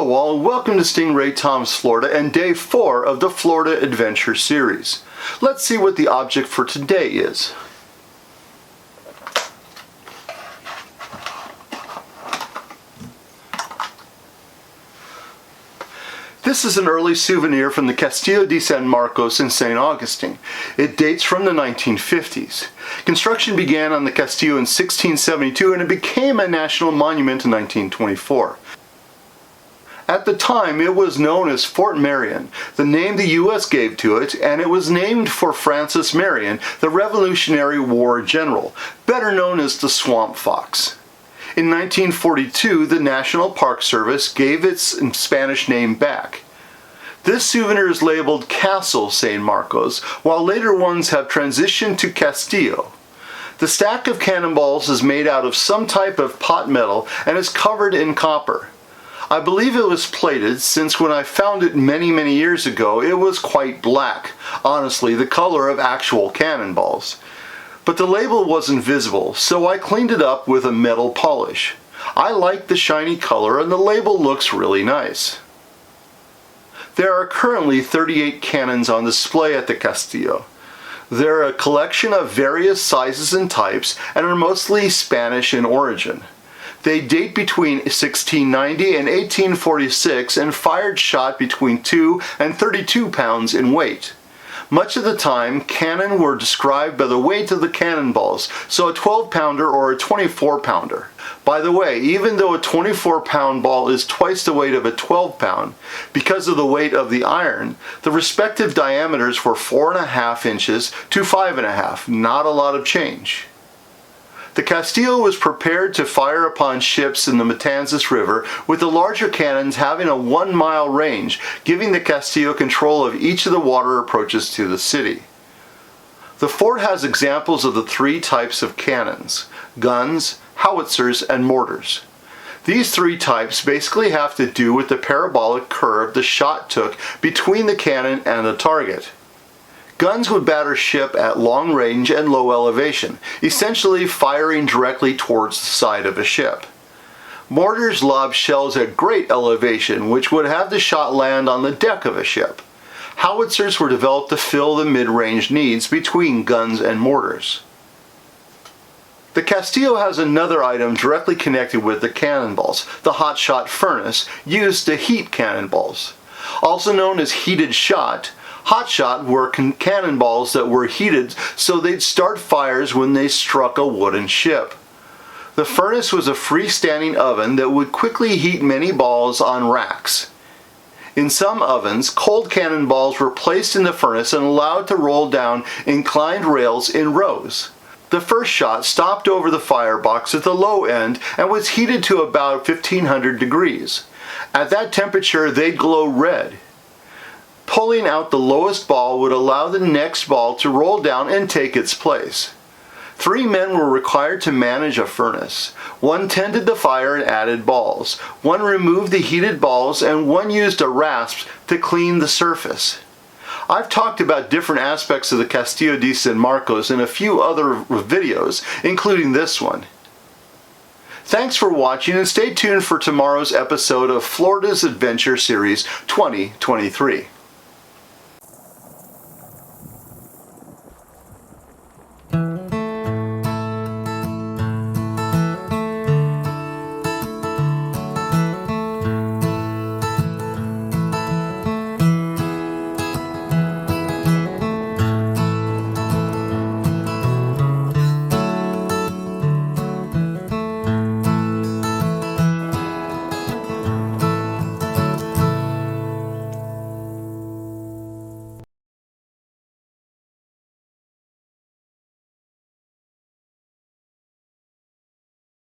Hello all, and welcome to Stingray Tom's Florida and day 4 of the Florida Adventure series. Let's see what the object for today is. This is an early souvenir from the Castillo de San Marcos in St. Augustine. It dates from the 1950s. Construction began on the Castillo in 1672 and it became a national monument in 1924. At the time, it was known as Fort Marion, the name the U.S. gave to it, and it was named for Francis Marion, the Revolutionary War general, better known as the Swamp Fox. In 1942, the National Park Service gave its Spanish name back. This souvenir is labeled Castle San Marcos, while later ones have transitioned to Castillo. The stack of cannonballs is made out of some type of pot metal and is covered in copper. I believe it was plated, since when I found it many years ago, it was quite black, honestly the color of actual cannonballs. But the label wasn't visible, so I cleaned it up with a metal polish. I like the shiny color and the label looks really nice. There are currently 38 cannons on display at the Castillo. They're a collection of various sizes and types and are mostly Spanish in origin. They date between 1690 and 1846 and fired shot between 2 and 32 pounds in weight. Much of the time, cannon were described by the weight of the cannonballs, so a 12-pounder or a 24-pounder. By the way, even though a 24-pound ball is twice the weight of a 12-pound, because of the weight of the iron, the respective diameters were 4.5 inches to 5.5, not a lot of change. The Castillo was prepared to fire upon ships in the Matanzas River, with the larger cannons having a 1-mile range, giving the Castillo control of each of the water approaches to the city. The fort has examples of the 3 types of cannons: guns, howitzers, and mortars. These 3 types basically have to do with the parabolic curve the shot took between the cannon and the target. Guns would batter ship at long range and low elevation, essentially firing directly towards the side of a ship. Mortars lobbed shells at great elevation, which would have the shot land on the deck of a ship. Howitzers were developed to fill the mid-range needs between guns and mortars. The Castillo has another item directly connected with the cannonballs, the hot shot furnace, used to heat cannonballs. Also known as heated shot, hot shot were cannonballs that were heated so they'd start fires when they struck a wooden ship. The furnace was a freestanding oven that would quickly heat many balls on racks. In some ovens, cold cannonballs were placed in the furnace and allowed to roll down inclined rails in rows. The first shot stopped over the firebox at the low end and was heated to about 1500 degrees. At that temperature, they'd glow red. Pulling out the lowest ball would allow the next ball to roll down and take its place. 3 men were required to manage a furnace. 1 tended the fire and added balls. 1 removed the heated balls, and 1 used a rasp to clean the surface. I've talked about different aspects of the Castillo de San Marcos in a few other videos, including this one. Thanks for watching, and stay tuned for tomorrow's episode of Florida's Adventure Series 2023.